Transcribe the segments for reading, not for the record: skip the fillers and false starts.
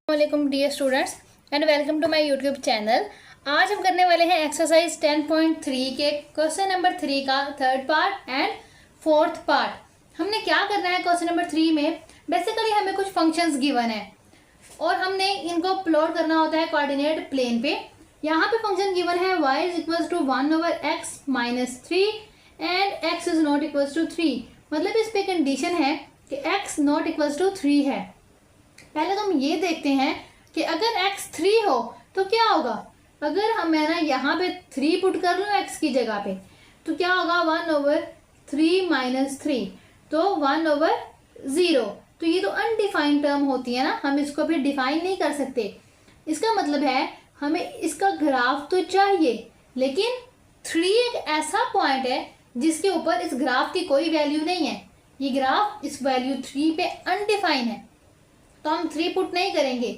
वालेकुम dear students and welcome to my YouTube channel. आज हम करने वाले हैं एक्सरसाइज 10.3 के क्वेश्चन नंबर 3 का third part and fourth part. हमने क्या करना है क्वेश्चन नंबर 3 में, बेसिकली हमें कुछ फंक्शंस गिवन है और हमने इनको प्लॉट करना होता है कोऑर्डिनेट प्लेन पे। यहाँ पे फंक्शन गिवन है y is equal to 1/x minus 3 and x is not equal to 3। मतलब इस पे कंडीशन है कि x नॉट इक्वल टू 3 है। पहले तो हम ये देखते हैं कि अगर x 3 हो तो क्या होगा। अगर हम मैं ना यहाँ पे 3 पुट कर लूँ x की जगह पे तो क्या होगा 1/3 माइनस 3, तो 1/0। तो ये तो अनडिफाइंड टर्म होती है ना, हम इसको फिर डिफाइन नहीं कर सकते। इसका मतलब है हमें इसका ग्राफ तो चाहिए, लेकिन 3 एक ऐसा पॉइंट है जिसके ऊपर इस ग्राफ की कोई वैल्यू नहीं है। ये ग्राफ इस वैल्यू 3 पे अनडिफाइन है, तो हम 3 पुट नहीं करेंगे।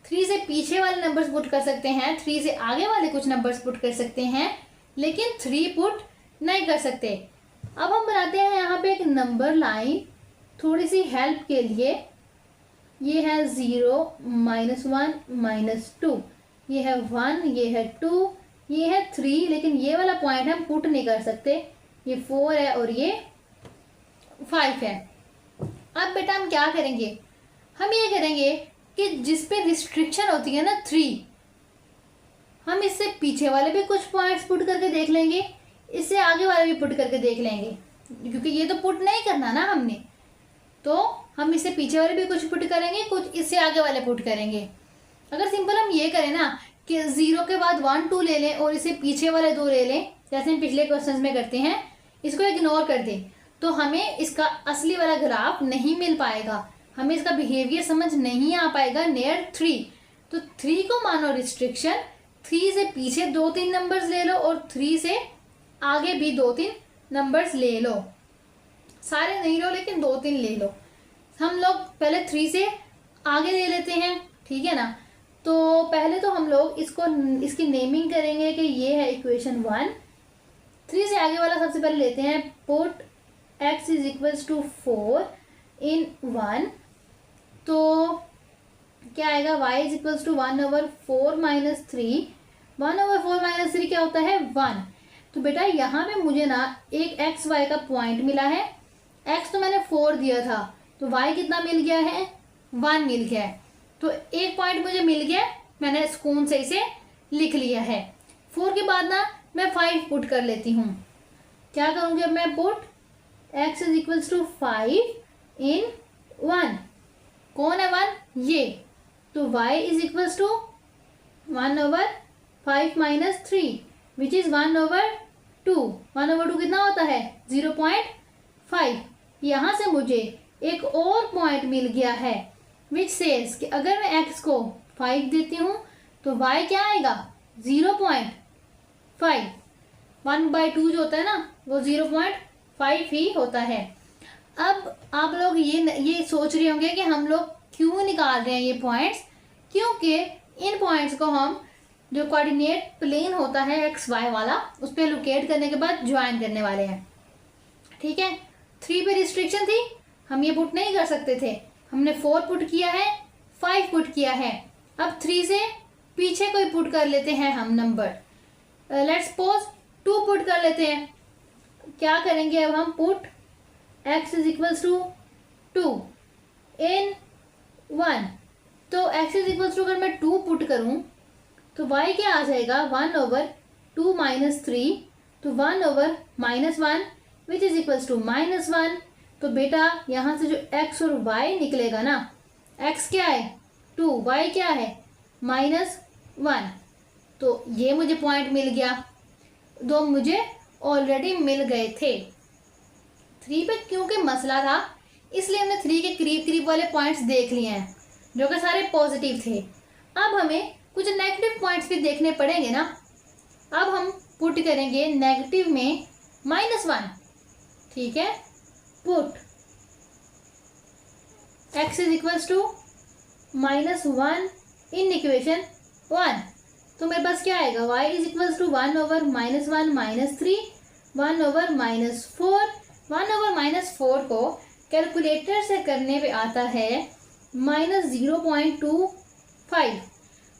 3 से पीछे वाले नंबर्स पुट कर सकते हैं, 3 से आगे वाले कुछ नंबर्स पुट कर सकते हैं, लेकिन 3 पुट नहीं कर सकते। अब हम बनाते हैं यहाँ पे एक नंबर लाइन थोड़ी सी हेल्प के लिए। ये है 0, -1, -2, ये है 1, ये है 2, ये है 3, लेकिन ये वाला पॉइंट हम पुट नहीं कर सकते। ये 4 है और ये 5 है। अब बेटा हम क्या करेंगे, हम ये करेंगे कि जिस पे रिस्ट्रिक्शन होती है ना 3, हम इससे पीछे वाले भी कुछ पॉइंट्स पुट करके देख लेंगे, इससे आगे वाले भी पुट करके देख लेंगे, क्योंकि ये तो पुट नहीं करना ना हमने। तो हम इससे पीछे वाले भी कुछ पुट करेंगे, कुछ इससे आगे वाले पुट करेंगे। अगर सिंपल हम ये करें ना कि 0 के बाद 1, 2 ले लें और इससे पीछे वाले 2 ले लें, जैसे हम पिछले क्वेश्चन में करते हैं, इसको इग्नोर कर दें, तो हमें इसका असली वाला ग्राफ नहीं मिल पाएगा, हमें इसका बिहेवियर समझ नहीं आ पाएगा नियर 3। तो 3 को मानो रिस्ट्रिक्शन, 3 से पीछे 2-3 नंबर्स ले लो और 3 से आगे भी 2-3 नंबर्स ले लो। सारे नहीं लो लेकिन 2-3 ले लो। हम लोग पहले 3 से आगे ले लेते हैं, ठीक है ना। तो पहले तो हम लोग इसकी नेमिंग करेंगे कि ये है इक्वेशन 1। 3 से आगे वाला सबसे पहले लेते हैं, put x is equals to 4 in 1। तो क्या आएगा, y is equals to 1/4 minus 3। 1/4 minus 3 क्या होता है 1। तो बेटा यहाँ पे मुझे ना एक एक्स वाई का पॉइंट मिला है। x तो मैंने 4 दिया था, तो y कितना मिल गया है 1 मिल गया है। तो एक पॉइंट मुझे मिल गया, मैंने सुकून से इसे लिख लिया है। 4 के बाद ना मैं 5 पुट कर लेती हूँ। क्या करूँगी अब मैं, put x is equals to 5 in 1। कौन है 1, ये। तो y is equals to 1/5 minus 3 which is 1/2। 1/2 कितना होता है 0.5। यहाँ से मुझे एक और पॉइंट मिल गया है विच सेज कि अगर मैं x को 5 देती हूँ तो y क्या आएगा 0.5। 1/2 जो होता है ना वो 0.5 ही होता है। अब आप लोग ये सोच रहे होंगे कि हम लोग क्यों निकाल रहे हैं ये पॉइंट्स, क्योंकि इन पॉइंट्स को हम जो कोऑर्डिनेट प्लेन होता है एक्स वाई वाला, उस पर लोकेट करने के बाद ज्वाइन करने वाले हैं, ठीक है। 3 पे रिस्ट्रिक्शन थी, हम ये पुट नहीं कर सकते थे, हमने 4 पुट किया है, 5 पुट किया है। अब 3 से पीछे कोई पुट कर लेते हैं हम नंबर, लेट्स सपोज 2 पुट कर लेते हैं। क्या करेंगे अब हम, put x is equals to 2 in 1। तो x इज इक्वल्स टू अगर मैं 2 पुट करूं तो y क्या आ जाएगा 1/2 माइनस 3, तो 1/-1 विच इज इक्वल्स टू -1। तो बेटा यहाँ से जो x और y निकलेगा ना, x क्या है 2, y क्या है -1। तो ये मुझे पॉइंट मिल गया, 2 मुझे ऑलरेडी मिल गए थे। 3 पे क्योंकि मसला था इसलिए हमने 3 के करीब करीब वाले पॉइंट्स देख लिए हैं जो कि सारे पॉजिटिव थे। अब हमें कुछ नेगेटिव पॉइंट्स भी देखने पड़ेंगे ना। अब हम पुट करेंगे नेगेटिव में -1, ठीक है। Put x is equals to -1 in equation 1। तो मेरे पास क्या आएगा, y is equals to 1/-1 minus 3, 1/-4। 1/-4 को कैलकुलेटर से करने पे आता है -0.2 5।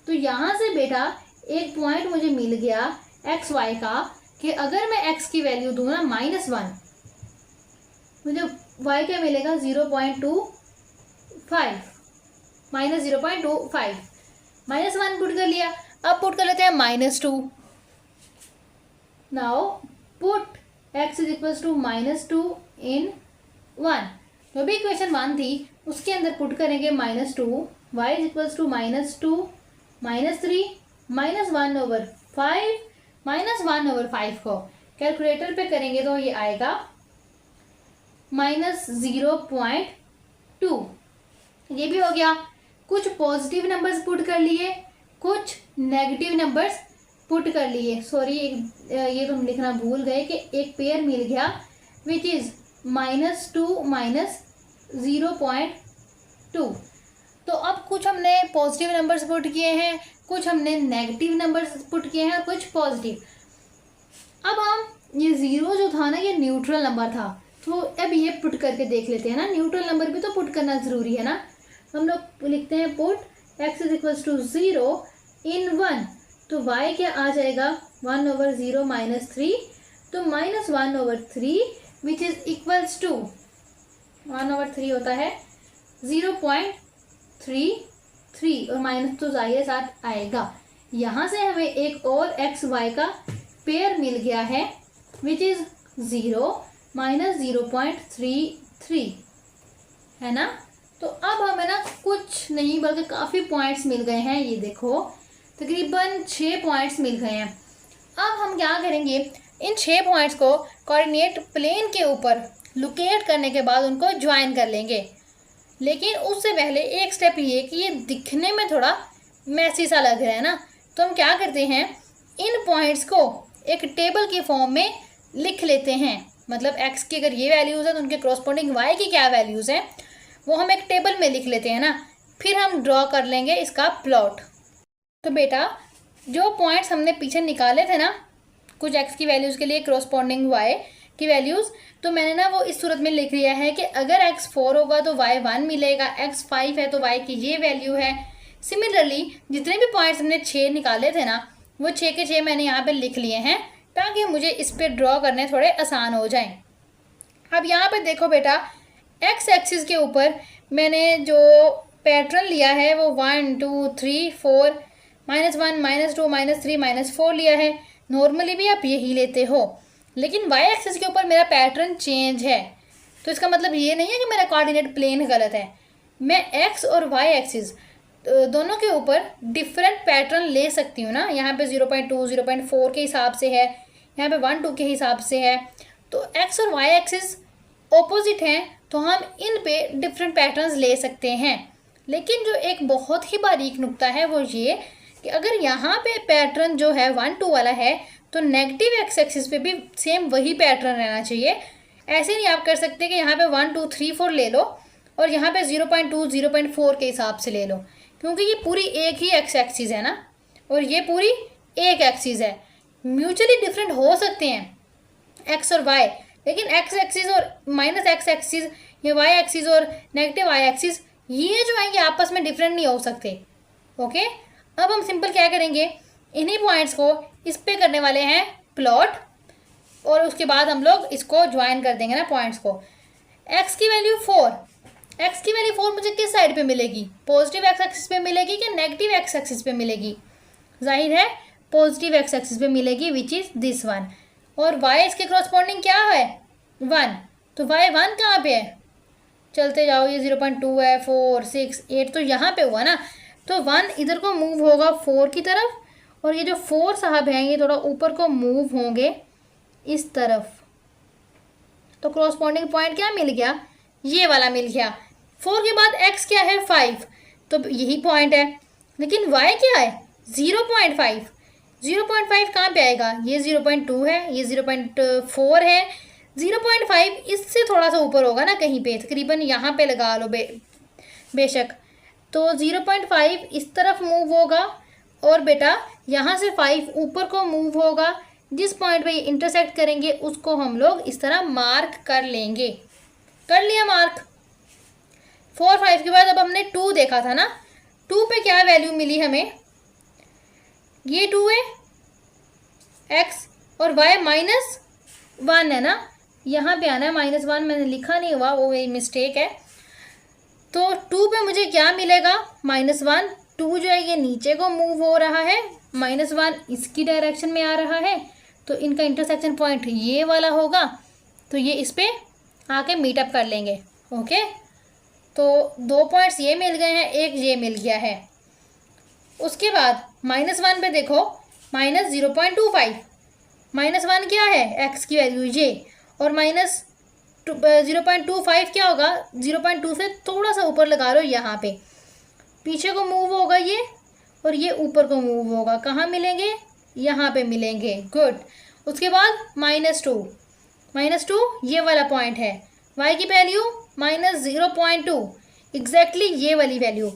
तो यहाँ से बेटा एक पॉइंट मुझे मिल गया एक्स वाई का कि अगर मैं एक्स की वैल्यू दूँ ना -1, मुझे वाई क्या मिलेगा 0.25 -0.25। -1 पुट कर लिया। अब पुट कर लेते हैं -2। Now put x is equals to -2 in 1। जो भी इक्वेशन 1 थी उसके अंदर पुट करेंगे -2, y इज इक्वल्स टू -2 -3 -1/5 -1/5 को कैलकुलेटर पे करेंगे तो ये आएगा -0.2। ये भी हो गया। कुछ पॉजिटिव नंबर्स पुट कर लिए, कुछ नेगेटिव नंबर्स पुट कर लिए। सॉरी, ये तो हम लिखना भूल गए कि एक पेयर मिल गया विच इज -2 -0.2। तो अब कुछ हमने पॉजिटिव नंबर्स पुट किए हैं, कुछ हमने नेगेटिव नंबर्स पुट किए हैं और कुछ पॉजिटिव। अब हम ये 0 जो था ना ये न्यूट्रल नंबर था, तो अब ये पुट करके देख लेते हैं ना। न्यूट्रल नंबर भी तो पुट करना ज़रूरी है ना। हम लोग लिखते हैं put x is equals to 0 in 1। तो y क्या आ जाएगा 1/0 -3। तो -1/3 विच इज इक्वल्स टू 1/3 होता है 0.33 और माइनस तो जाहिर साथ आएगा। यहाँ से हमें एक और एक्स वाई का पेयर मिल गया है विच इज 0 -0.33 है ना। तो अब हमें ना कुछ नहीं बल्कि काफ़ी पॉइंट्स मिल गए हैं। ये देखो तकरीबन 6 पॉइंट्स मिल गए हैं। अब हम क्या करेंगे, इन 6 पॉइंट्स को कोऑर्डिनेट प्लेन के ऊपर लोकेट करने के बाद उनको ज्वाइन कर लेंगे। लेकिन उससे पहले एक स्टेप ये कि ये दिखने में थोड़ा मैसी सा लग रहा है ना, तो हम क्या करते हैं, इन पॉइंट्स को एक टेबल के फॉर्म में लिख लेते हैं। मतलब x की अगर ये वैल्यूज़ है तो उनके कॉरस्पॉन्डिंग y की क्या वैल्यूज़ हैं वो हम एक टेबल में लिख लेते हैं ना। फिर हम ड्रॉ कर लेंगे इसका प्लॉट। तो बेटा जो पॉइंट्स हमने पीछे निकाले थे ना कुछ x की वैल्यूज़ के लिए कॉरस्पॉन्डिंग y की वैल्यूज़, तो मैंने ना वो इस सूरत में लिख लिया है कि अगर x 4 होगा तो y 1 मिलेगा, x 5 है तो y की ये वैल्यू है। सिमिलरली जितने भी पॉइंट्स हमने 6 निकाले थे ना वो 6 के 6 मैंने यहाँ पे लिख लिए हैं ताकि मुझे इस पे ड्रॉ करने थोड़े आसान हो जाएं। अब यहाँ पे देखो बेटा एक्स एक्सिस के ऊपर मैंने जो पैटर्न लिया है वो 1 2 3 4 -1 -2 -3 -4 लिया है। नॉर्मली भी आप यही लेते हो, लेकिन वाई एक्सिस के ऊपर मेरा पैटर्न चेंज है। तो इसका मतलब ये नहीं है कि मेरा कोऑर्डिनेट प्लेन गलत है। मैं एक्स और वाई एक्सिस दोनों के ऊपर डिफरेंट पैटर्न ले सकती हूँ ना। यहाँ पे 0.2 0.4 के हिसाब से है, यहाँ पे 1 2 के हिसाब से है। तो एक्स और वाई एक्सिस ऑपोजिट हैं तो हम इन पे डिफरेंट पैटर्न्स ले सकते हैं। लेकिन जो एक बहुत ही बारीक नुक्ता है वो ये कि अगर यहाँ पे पैटर्न जो है 1 2 वाला है तो नेगेटिव एक्स एक्सिस पे भी सेम वही पैटर्न रहना चाहिए। ऐसे नहीं आप कर सकते कि यहाँ पे 1 2 3 4 ले लो और यहाँ पे 0.2 0.4 के हिसाब से ले लो, क्योंकि ये पूरी एक ही एक्स एक्सिस है ना और ये पूरी एक एक्सिस है। म्यूचुअली डिफरेंट हो सकते हैं एक्स और वाई, लेकिन एक्स एक्सिस और माइनस एक्स एक्सिस या वाई एक्सिस और नेगेटिव वाई एक्सिस ये जो है ये आपस में डिफरेंट नहीं हो सकते। ओके, अब हम सिंपल क्या करेंगे, इन्हीं पॉइंट्स को इस पे करने वाले हैं प्लॉट और उसके बाद हम लोग इसको ज्वाइन कर देंगे ना पॉइंट्स को। एक्स की वैल्यू 4, एक्स की वैल्यू 4 मुझे किस साइड पे मिलेगी, पॉजिटिव एक्स एक्सिस पे मिलेगी कि नेगेटिव एक्स एक्सिस पे मिलेगी? जाहिर है पॉजिटिव एक्स एक्सिस पे मिलेगी विच इज़ दिस वन। और वाई इसके कॉरस्पॉन्डिंग क्या है 1, तो वाई 1 कहाँ पे है? चलते जाओ, ये 0.2 है 4 6 8 तो यहाँ पे हुआ ना, तो 1 इधर को मूव होगा 4 की तरफ और ये जो 4 साहब हैं ये थोड़ा ऊपर को मूव होंगे इस तरफ। तो कॉरस्पॉन्डिंग पॉइंट क्या मिल गया, ये वाला मिल गया। 4 के बाद x क्या है 5, तो यही पॉइंट है। लेकिन y क्या है 0.5, 0.5 कहाँ पे आएगा, ये 0.2 है, ये 0.4 है, 0.5 इससे थोड़ा सा ऊपर होगा ना कहीं पे, तकरीबन यहाँ पे लगा लो बेशक। तो 0.5 इस तरफ मूव होगा और बेटा यहाँ से 5 ऊपर को मूव होगा। जिस पॉइंट पे ये इंटरसेक्ट करेंगे उसको हम लोग इस तरह मार्क कर लेंगे। कर लिया मार्क। 4 5 के बाद अब हमने 2 देखा था ना, 2 पे क्या वैल्यू मिली हमें, ये 2 है x और y -1 है ना, यहाँ पे आना है -1, मैंने लिखा नहीं हुआ, वो मेरी मिस्टेक है। तो 2 पे मुझे क्या मिलेगा, -1। 2 जो है ये नीचे को मूव हो रहा है, -1 इसकी डायरेक्शन में आ रहा है, तो इनका इंटरसेक्शन पॉइंट ये वाला होगा, तो ये इस पे आके मीटअप कर लेंगे। ओके, तो 2 पॉइंट्स ये मिल गए हैं, एक ये मिल गया है। उसके बाद -1 पे देखो -0.25, -1 क्या है, x की वैल्यू ये, और -0.25 क्या होगा, 0.2 से थोड़ा सा ऊपर लगा लो, यहाँ पे पीछे को मूव होगा ये, और ये ऊपर को मूव होगा, कहाँ मिलेंगे, यहाँ पे मिलेंगे। गुड। उसके बाद -2 ये वाला पॉइंट है, y की वैल्यू -0.2, एग्जैक्टली ये वाली वैल्यू,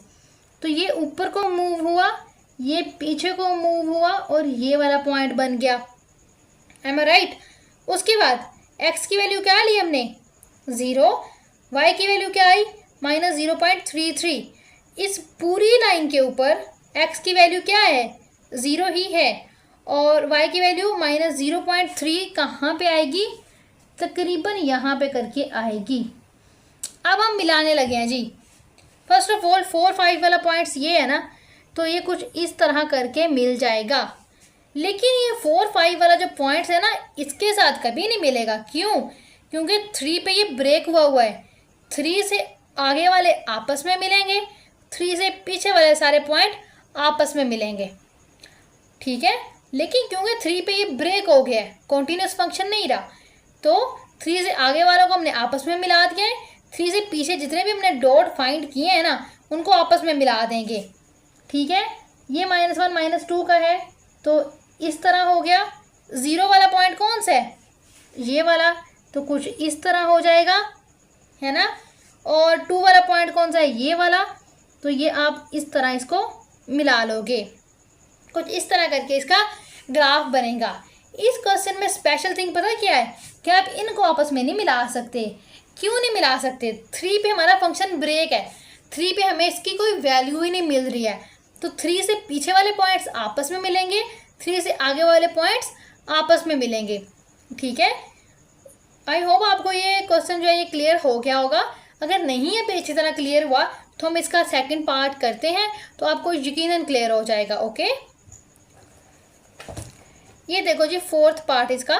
तो ये ऊपर को मूव हुआ, ये पीछे को मूव हुआ, और ये वाला पॉइंट बन गया। एम आई राइट। उसके बाद x की वैल्यू क्या ली हमने, 0, y की वैल्यू क्या आई, -0.33। इस पूरी लाइन के ऊपर x की वैल्यू क्या है, 0 ही है, और y की वैल्यू -0.3 कहाँ पे आएगी, तकरीबन यहाँ पे करके आएगी। अब हम मिलाने लगे हैं जी। फर्स्ट ऑफ ऑल 4, 5 वाला पॉइंट्स ये है ना, तो ये कुछ इस तरह करके मिल जाएगा, लेकिन ये 4, 5 वाला जो पॉइंट्स है ना, इसके साथ कभी नहीं मिलेगा। क्यों, क्योंकि 3 पे ये ब्रेक हुआ है, 3 से आगे वाले आपस में मिलेंगे, 3 से पीछे वाले सारे पॉइंट आपस में मिलेंगे, ठीक है। लेकिन क्योंकि 3 पे ये ब्रेक हो गया है, कॉन्टीन्यूस फंक्शन नहीं रहा, तो 3 से आगे वालों को हमने आपस में मिला दिया है, 3 से पीछे जितने भी हमने डॉट फाइंड किए हैं ना, उनको आपस में मिला देंगे, ठीक है। ये -1 -2 का है, तो इस तरह हो गया। 0 वाला पॉइंट कौन सा है, ये वाला, तो कुछ इस तरह हो जाएगा, है ना। और 2 वाला पॉइंट कौन सा है, ये वाला, तो ये आप इस तरह इसको मिला लोगे, कुछ इस तरह करके इसका ग्राफ बनेगा। इस क्वेश्चन में स्पेशल थिंग पता क्या है, कि आप इनको आपस में नहीं मिला सकते। क्यों नहीं मिला सकते, 3 पे हमारा फंक्शन ब्रेक है, 3 पे हमें इसकी कोई वैल्यू ही नहीं मिल रही है, तो 3 से पीछे वाले पॉइंट्स आपस में मिलेंगे, 3 से आगे वाले पॉइंट्स आपस में मिलेंगे, ठीक है। आई होप आपको ये क्वेश्चन जो है ये क्लियर हो गया होगा। अगर नहीं है पे अच्छी तरह क्लियर हुआ, तो हम इसका सेकंड पार्ट करते हैं, तो आपको यकीनन क्लियर हो जाएगा। ओके, ये देखो जी, 4th पार्ट इसका,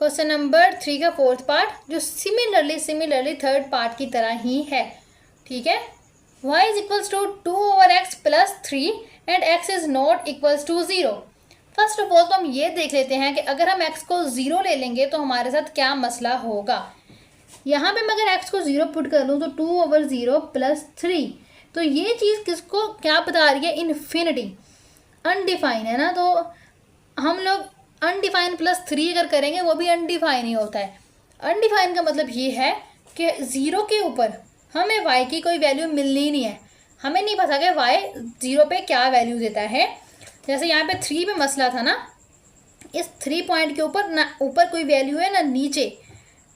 क्वेश्चन नंबर 3 का 4th पार्ट, जो सिमिलरली 3rd पार्ट की तरह ही है, ठीक है। y = 2/x + 3 and x is not equals to 0। First of all तो हम ये देख लेते हैं कि अगर हम x को 0 ले लेंगे तो हमारे साथ क्या मसला होगा। यहाँ पे मैं अगर x को 0 पुट कर लूँ तो 2/0 + 3, तो ये चीज़ किसको क्या बता रही है, इन्फिनिटी, अनडिफाइन है ना। तो हम लोग अनडिफाइन +3 अगर करेंगे वो भी अनडिफाइन ही होता है। अनडिफाइन का मतलब ये है कि 0 के ऊपर हमें y की कोई वैल्यू मिलनी नहीं है, हमें नहीं पता कि y 0 पे क्या वैल्यू देता है। जैसे यहाँ पे 3 पे मसला था ना, इस 3 पॉइंट के ऊपर ना ऊपर कोई वैल्यू है ना नीचे,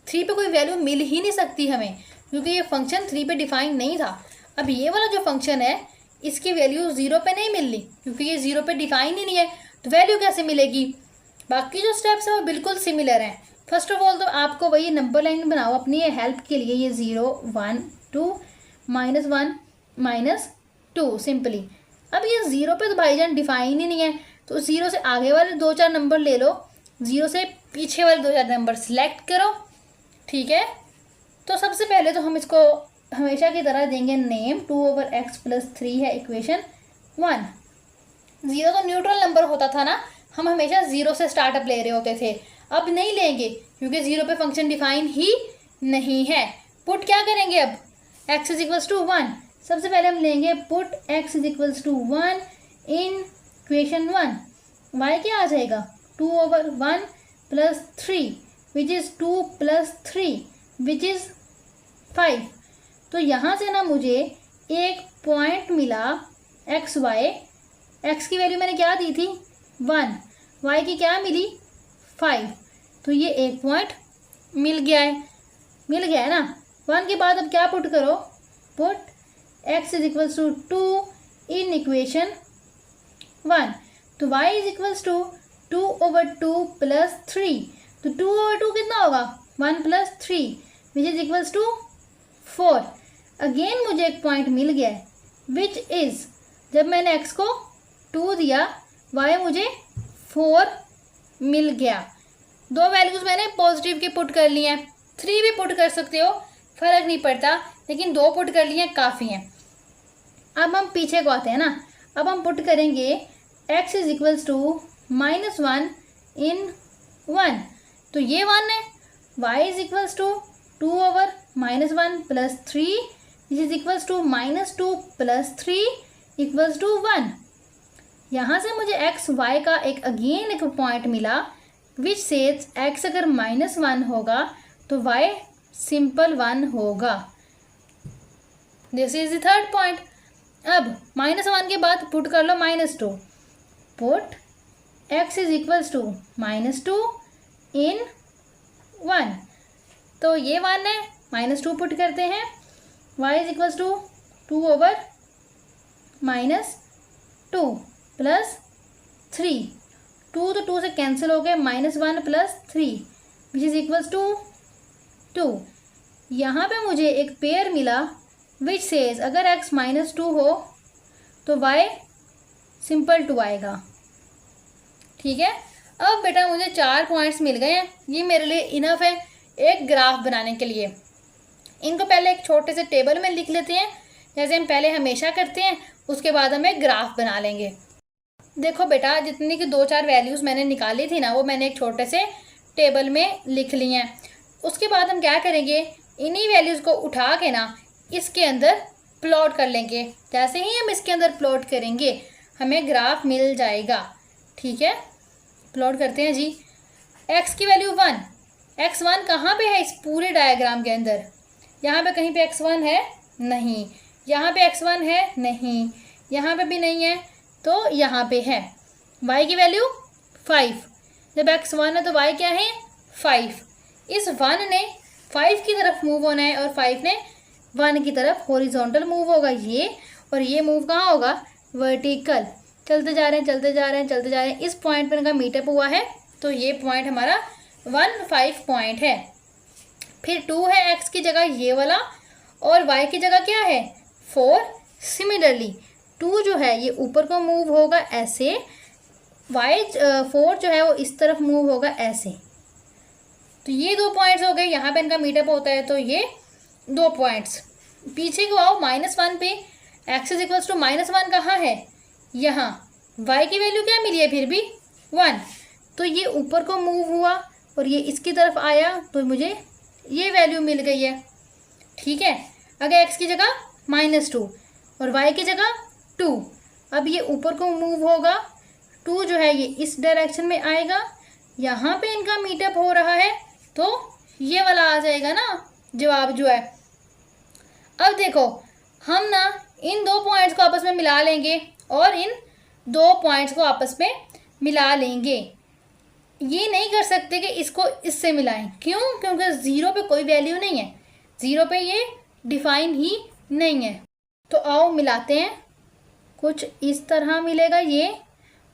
3 पे कोई वैल्यू मिल ही नहीं सकती हमें, क्योंकि ये फंक्शन 3 पे डिफाइन नहीं था। अब ये वाला जो फंक्शन है इसकी वैल्यू 0 पे नहीं मिल रही, क्योंकि ये 0 पे डिफाइन ही नहीं है, तो वैल्यू कैसे मिलेगी। बाकी जो स्टेप्स हैं वो बिल्कुल सिमिलर हैं। फर्स्ट ऑफ ऑल तो आपको वही नंबर लाइन बनाओ अपनी हेल्प के लिए, ये 0 1 2 -1 -2 सिंपली। अब ये 0 पे तो भाईजान डिफाइन ही नहीं है, तो 0 से आगे वाले 2-4 नंबर ले लो, 0 से पीछे वाले 2-4 नंबर सेलेक्ट करो, ठीक है। तो सबसे पहले तो हम इसको हमेशा की तरह देंगे नेम, 2/x + 3 है इक्वेशन 1। 0 तो न्यूट्रल नंबर होता था ना, हम हमेशा 0 से स्टार्टअप ले रहे होते थे, अब नहीं लेंगे क्योंकि 0 पे फंक्शन डिफाइन ही नहीं है। पुट क्या करेंगे अब, x = 1, सबसे पहले हम लेंगे put x = 1 in equation 1, y क्या आ जाएगा 2/1 + 3 विच इज़ 2 + 3 विच इज़ 5। तो यहाँ से ना मुझे एक पॉइंट मिला एक्स वाई, एक्स की वैल्यू मैंने क्या दी थी 1, वाई की क्या मिली 5, तो ये एक पॉइंट मिल गया है ना। 1 के बाद अब क्या पुट करो, पुट x = 2 इन इक्वेशन 1। तो y is equals to 2/2 plus 3। तो 2/2 कितना होगा 1 plus 3 which is equals to 4। Again मुझे एक पॉइंट मिल गया है विच इज, जब मैंने x को 2 दिया y मुझे 4 मिल गया। दो वैल्यूज़ मैंने पॉजिटिव की पुट कर ली हैं, 3 भी पुट कर सकते हो, फ़र्क नहीं पड़ता, लेकिन 2 पुट कर लिए काफ़ी हैं। अब हम पीछे को आते हैं ना, अब हम पुट करेंगे x is equals to -1 in 1। तो ये 1 है, y is equals to 2/-1 plus 3 which is equals to -2 plus 3 equals to 1। यहाँ से मुझे x y का एक अगेन एक पॉइंट मिला विच सेज x अगर -1 होगा तो y सिंपल 1 होगा। This is the third point. अब -1 के बाद पुट कर लो -2। Put x is equals to -2 in 1। तो ये 1 है, -2 पुट करते हैं, y is equals to 2/-2 plus 3। 2 तो 2 से कैंसिल हो गए, -1 plus 3 which is equals to 2। यहाँ पे मुझे एक पेयर मिला विच सेज अगर x -2 हो तो y सिंपल 2 आएगा। ठीक है, अब बेटा मुझे 4 पॉइंट्स मिल गए हैं, ये मेरे लिए इनफ है एक ग्राफ बनाने के लिए। इनको पहले एक छोटे से टेबल में लिख लेते हैं, जैसे हम पहले हमेशा करते हैं, उसके बाद हम एक ग्राफ बना लेंगे। देखो बेटा, जितनी की 2-4 वैल्यूज़ मैंने निकाली थी ना, वो मैंने एक छोटे से टेबल में लिख ली हैं। उसके बाद हम क्या करेंगे, इन्हीं वैल्यूज़ को उठा के ना इसके अंदर प्लॉट कर लेंगे। जैसे ही हम इसके अंदर प्लॉट करेंगे हमें ग्राफ मिल जाएगा। ठीक है, प्लॉट करते हैं जी। x की वैल्यू 1, x1 कहाँ पे है इस पूरे डायग्राम के अंदर? यहाँ पे कहीं पे x1 है नहीं, यहाँ पे x1 है नहीं, यहाँ पे भी नहीं है, तो यहाँ पे है। y की वैल्यू 5, जब x1 है तो y क्या है 5। इस 1 ने 5 की तरफ मूव होना है और 5 ने 1 की तरफ हॉरिजॉन्टल मूव होगा ये, और ये मूव कहाँ होगा वर्टिकल। चलते जा रहे हैं चलते जा रहे हैं चलते जा रहे हैं, इस पॉइंट पर इनका मीटअप हुआ है, तो ये पॉइंट हमारा 1-5 पॉइंट है। फिर 2 है x की जगह ये वाला, और y की जगह क्या है 4। सिमिलरली 2 जो है ये ऊपर को मूव होगा ऐसे, 4 जो है वो इस तरफ मूव होगा ऐसे। तो ये 2 पॉइंट्स हो गए, यहाँ पे इनका मीटअप होता है, तो ये 2 पॉइंट्स। पीछे को आओ -1 पे, x इज इक्वल्स टू -1 कहाँ है यहाँ, y की वैल्यू क्या मिली है फिर भी 1। तो ये ऊपर को मूव हुआ और ये इसकी तरफ आया, तो मुझे ये वैल्यू मिल गई है। ठीक है, अगर x की जगह -2 और y की जगह 2, अब ये ऊपर को मूव होगा, 2 जो है ये इस डायरेक्शन में आएगा, यहाँ पे इनका मीटअप हो रहा है, तो ये वाला आ जाएगा ना जवाब जो है। अब देखो हम ना इन 2 पॉइंट्स को आपस में मिला लेंगे और इन 2 पॉइंट्स को आपस में मिला लेंगे। ये नहीं कर सकते कि इसको इससे मिलाएं, क्यों? क्योंकि 0 पे कोई वैल्यू नहीं है, 0 पे ये डिफाइन ही नहीं है। तो आओ मिलाते हैं, कुछ इस तरह मिलेगा ये,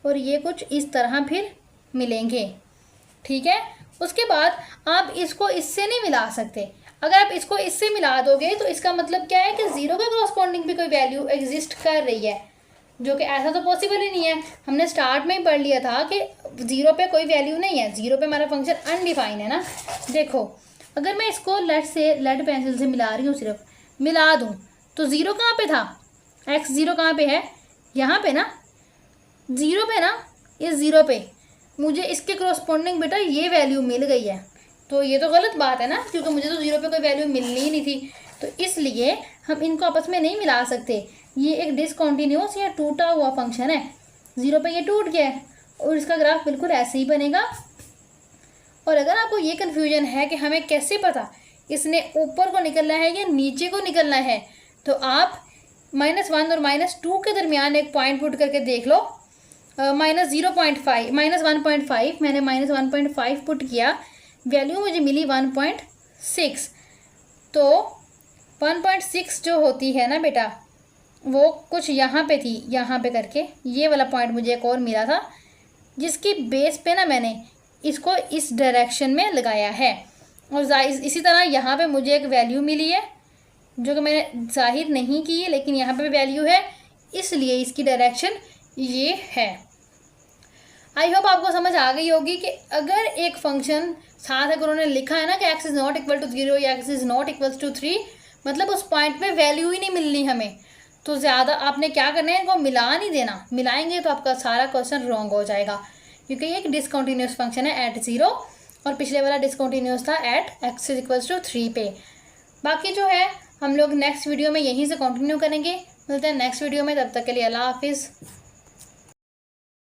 और ये कुछ इस तरह फिर मिलेंगे। ठीक है, उसके बाद आप इसको इससे नहीं मिला सकते। अगर आप इसको इससे मिला दोगे तो इसका मतलब क्या है कि 0 के कॉरस्पॉन्डिंग भी कोई वैल्यू एग्जिस्ट कर रही है, जो कि ऐसा तो पॉसिबल ही नहीं है। हमने स्टार्ट में ही पढ़ लिया था कि 0 पे कोई वैल्यू नहीं है, 0 पे हमारा फंक्शन अनडिफाइन है ना। देखो अगर मैं इसको लेड पेंसिल से मिला रही हूँ, सिर्फ मिला दूँ, तो 0 कहाँ पे था, x0 कहाँ पे है, यहाँ पे ना, 0 पे ना, इस 0 पे मुझे इसके कॉरस्पॉन्डिंग बेटा ये वैल्यू मिल गई है। तो ये तो गलत बात है ना, क्योंकि मुझे तो 0 पे कोई वैल्यू मिलनी ही नहीं थी, तो इसलिए हम इनको आपस में नहीं मिला सकते। ये एक डिसकॉन्टिन्यूस या टूटा हुआ फंक्शन है, 0 पे ये टूट गया है, और इसका ग्राफ बिल्कुल ऐसे ही बनेगा। और अगर आपको ये कन्फ्यूजन है कि हमें कैसे पता इसने ऊपर को निकलना है या नीचे को निकलना है, तो आप -1 और -2 के दरमियान एक पॉइंट पुट करके देख लो। -0.5 -1.5 मैंने -1.5 पुट किया, वैल्यू मुझे मिली 1.6। तो 1.6 जो होती है ना बेटा, वो कुछ यहाँ पे थी, यहाँ पे करके ये वाला पॉइंट मुझे एक और मिला था, जिसकी बेस पे ना मैंने इसको इस डायरेक्शन में लगाया है। और इसी तरह यहाँ पे मुझे एक वैल्यू मिली है जो कि मैंने जाहिर नहीं की है, लेकिन यहाँ पे भी वैल्यू है, इसलिए इसकी डायरेक्शन ये है। आई होप आपको समझ आ गई होगी कि अगर एक फंक्शन साथ अगर उन्होंने लिखा है ना कि x is not equal to 0 या x is not equal to 3, मतलब उस पॉइंट पे वैल्यू ही नहीं मिलनी हमें, तो ज़्यादा आपने क्या करना है, इनको मिला नहीं देना। मिलाएंगे तो आपका सारा क्वेश्चन रॉन्ग हो जाएगा, क्योंकि ये एक डिसकंटिन्यूस फंक्शन है एट 0 और पिछले वाला डिसकंटिन्यूस था at x is equal to 3 पे। बाकी जो है हम लोग नेक्स्ट वीडियो में यहीं से कंटिन्यू करेंगे। मिलते हैं नेक्स्ट वीडियो में, तब तक के लिए अल्लाह हाफिज़।